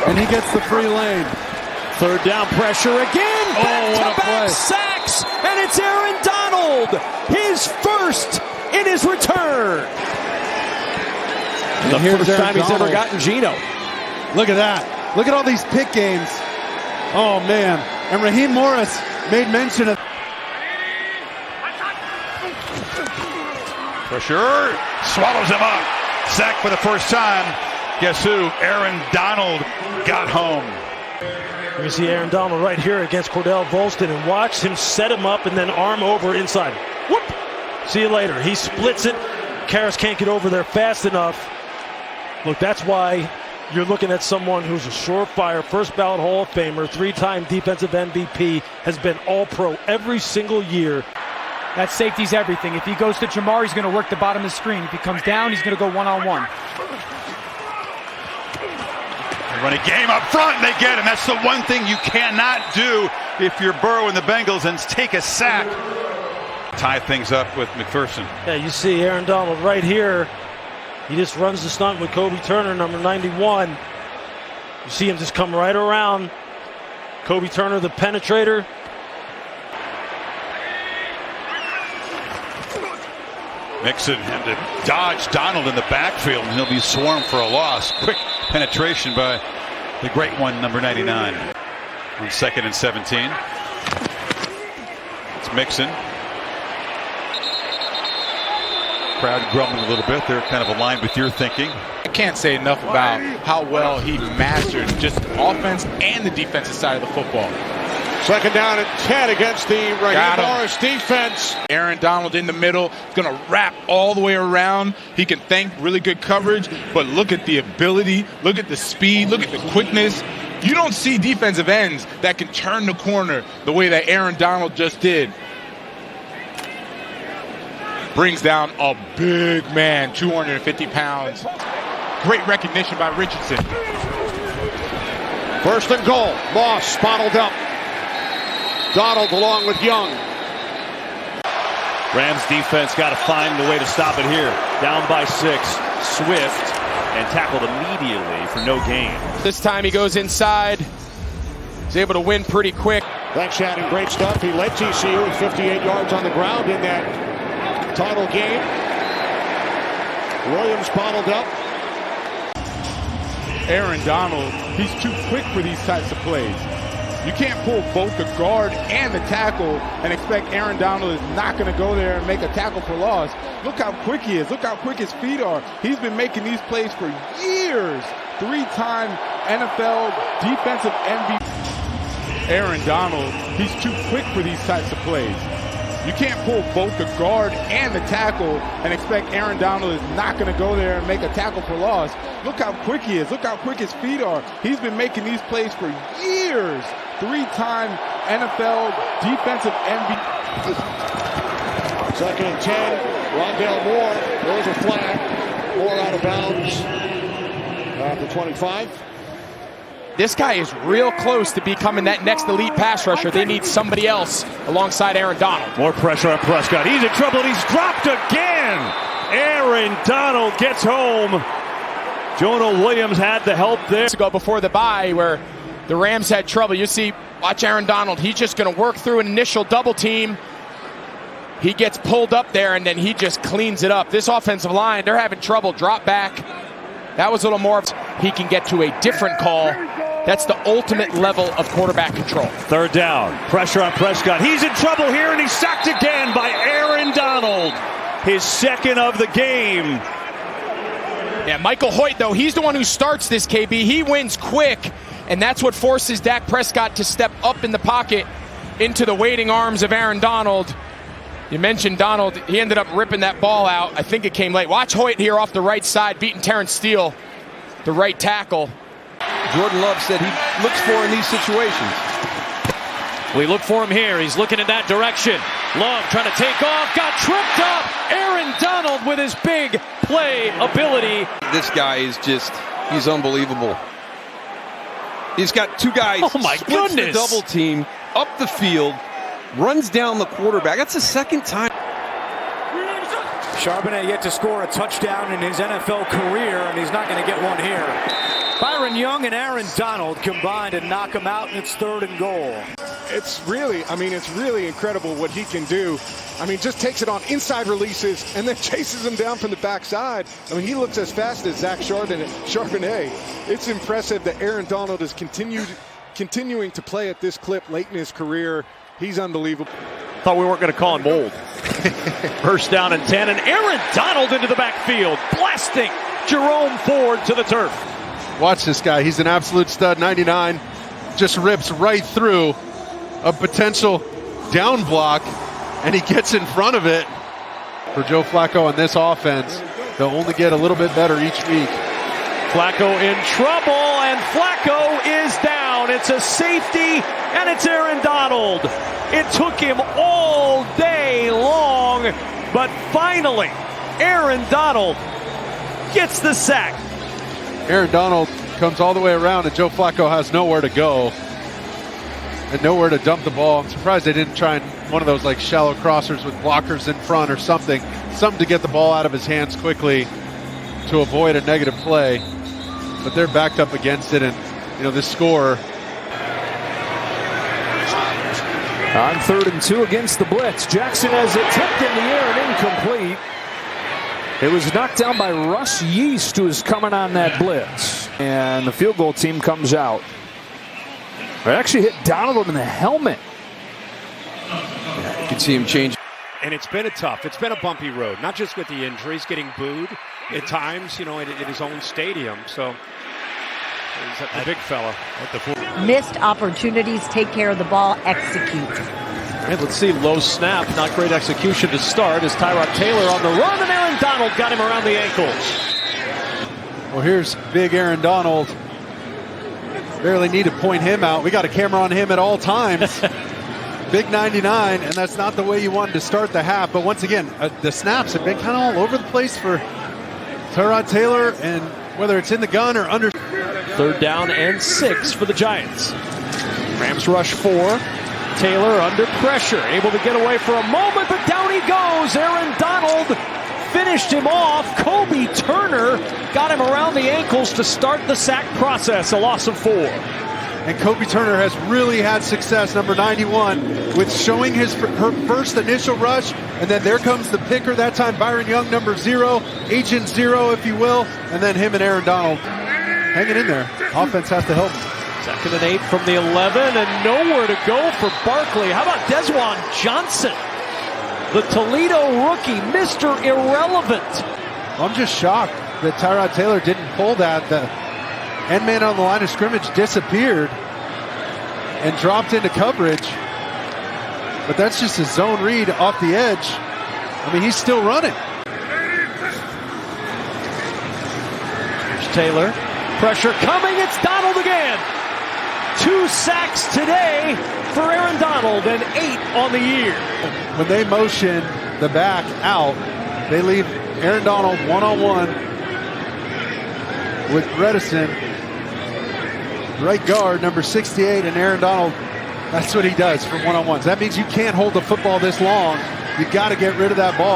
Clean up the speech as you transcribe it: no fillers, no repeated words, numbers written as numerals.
and he gets the free lane. Third down pressure again. Back-to-back sacks, and it's Aaron Donald, his first in his return. The first time he's ever gotten Geno. Look at that. Look at all these pick games. Oh, man. And Raheem Morris made mention of... Pressure. Swallows him up. Sacked for the first time. Guess who? Aaron Donald got home. You see Aaron Donald right here against Cordell Volston, and watch him set him up and then arm over inside. Whoop! See you later. He splits it. Karras can't get over there fast enough. Look, that's why you're looking at someone who's a surefire first ballot Hall of Famer, three-time defensive MVP, has been all-pro every single year. That safety's everything. If he goes to Jamar, he's going to work the bottom of the screen. If he comes down, he's going to go one-on-one. Running game up front, and they get him. That's the one thing you cannot do if you're Burrow and the Bengals, and take a sack. Tie things up with McPherson. Yeah, you see Aaron Donald right here. He just runs the stunt with Kobe Turner, number 91. You see him just come right around. Kobe Turner, the penetrator. Mixon had to dodge Donald in the backfield, and he'll be swarmed for a loss. Quick penetration by the great one, number 99. On 2nd and 17. It's Mixon. Crowd grumbling a little bit. They're kind of aligned with your thinking. I can't say enough about how well he mastered just offense and the defensive side of the football. 2nd down and 10 against the Raheem Morris defense. Aaron Donald in the middle, going to wrap all the way around. He can thank really good coverage, but look at the ability, look at the speed, look at the quickness. You don't see defensive ends that can turn the corner the way that Aaron Donald just did. Brings down a big man, 250 pounds. Great recognition by Richardson. 1st and goal. Moss bottled up. Donald along with Young. Rams defense got to find the way to stop it here. Down by 6. Swift, and tackled immediately for no gain. This time he goes inside. He's able to win pretty quick. Thanks, Shannon. Great stuff. He led TCU with 58 yards on the ground in that title game. Williams bottled up. Aaron Donald, he's too quick for these types of plays. You can't pull both the guard and the tackle and expect Aaron Donald is not going to go there and make a tackle for loss. Look how quick he is. Look how quick his feet are. He's been making these plays for years. 3-time NFL defensive MVP. Aaron Donald, he's too quick for these types of plays. You can't pull both the guard and the tackle and expect Aaron Donald is not going to go there and make a tackle for loss. Look how quick he is. Look how quick his feet are. He's been making these plays for years. 3-time NFL defensive MVP. 2nd and 10. Rondale Moore. There's a flag. Moore out of bounds at the 25. This guy is real close to becoming that next elite pass rusher. They need somebody else alongside Aaron Donald. More pressure on Prescott. He's in trouble, and he's dropped again. Aaron Donald gets home. Jonah Williams had the help there. To go before the bye where the Rams had trouble. You see, watch Aaron Donald. He's just going to work through an initial double team. He gets pulled up there, and then he just cleans it up. This offensive line, they're having trouble. Drop back. That was a little more. He can get to a different call. That's the ultimate level of quarterback control. 3rd down. Pressure on Prescott. He's in trouble here, and he's sacked again by Aaron Donald. His 2nd of the game. Yeah, Michael Hoyt, though, he's the one who starts this, KB. He wins quick, and that's what forces Dak Prescott to step up in the pocket into the waiting arms of Aaron Donald. You mentioned Donald. He ended up ripping that ball out. I think it came late. Watch Hoyt here off the right side, beating Terrence Steele, the right tackle. Jordan Love said he looks for in these situations. We look for him here. He's looking in that direction. Love trying to take off. Got tripped up. Aaron Donald with his big play ability. This guy is just, he's unbelievable. He's got 2 guys. Oh my goodness. The double team up the field. Runs down the quarterback. That's the 2nd time. Charbonnet yet to score a touchdown in his NFL career, and he's not going to get one here. Byron Young and Aaron Donald combined to knock him out, and it's 3rd and goal. It's really incredible what he can do. I mean, just takes it on inside releases and then chases him down from the backside. I mean, he looks as fast as Zach Charbonnet. It's impressive that Aaron Donald is continuing to play at this clip late in his career. He's unbelievable. Thought we weren't going to call him old. First down and 10, and Aaron Donald into the backfield, blasting Jerome Ford to the turf. Watch this guy. He's an absolute stud. 99 just rips right through a potential down block, and he gets in front of it. For Joe Flacco and this offense, they'll only get a little bit better each week. Flacco in trouble, and Flacco is down. It's a safety, and it's Aaron Donald. It took him all day long, but finally, Aaron Donald gets the sack. Aaron Donald comes all the way around, and Joe Flacco has nowhere to go and nowhere to dump the ball. I'm surprised they didn't try one of those like shallow crossers with blockers in front or something to get the ball out of his hands quickly to avoid a negative play. But they're backed up against it, and this score. On 3rd and 2 against the blitz, Jackson has it tipped in the air and incomplete. It was knocked down by Russ Yeast, who is coming on that blitz. And the field goal team comes out. It actually hit Donald in the helmet. You can see him change. And it's been a bumpy road, not just with the injuries, getting booed at times, at his own stadium. So he's the big fella. Missed opportunities, take care of the ball, execute. And let's see, low snap, not great execution to start as Tyrod Taylor on the run, and Aaron Donald got him around the ankles. Well, here's big Aaron Donald. Barely need to point him out. We got a camera on him at all times. Big 99, and that's not the way you wanted to start the half. But once again, the snaps have been kind of all over the place for Tyrod Taylor, and whether it's in the gun or under. 3rd down and 6 for the Giants. Rams rush 4. Taylor under pressure, able to get away for a moment, but down he goes. Aaron Donald finished him off. Kobe Turner got him around the ankles to start the sack process, a loss of 4. And Kobe Turner has really had success, number 91, with showing her first initial rush, and then there comes the picker, that time Byron Young, number 0, Agent 0, if you will, and then him and Aaron Donald hanging in there. Offense has to help him. 2nd and 8 from the 11, and nowhere to go for Barkley. How about Desjuan Johnson, the Toledo rookie, Mr. Irrelevant? I'm just shocked that Tyrod Taylor didn't pull that. The end man on the line of scrimmage disappeared and dropped into coverage. But that's just a zone read off the edge. I mean, he's still running. Here's Taylor. Pressure coming. It's Donald again. 2 sacks today for Aaron Donald and 8 on the year. When they motion the back out, they leave Aaron Donald one-on-one with Bredesen, right guard, number 68, and Aaron Donald, that's what he does for one-on-ones. That means you can't hold the football this long. You got to get rid of that ball.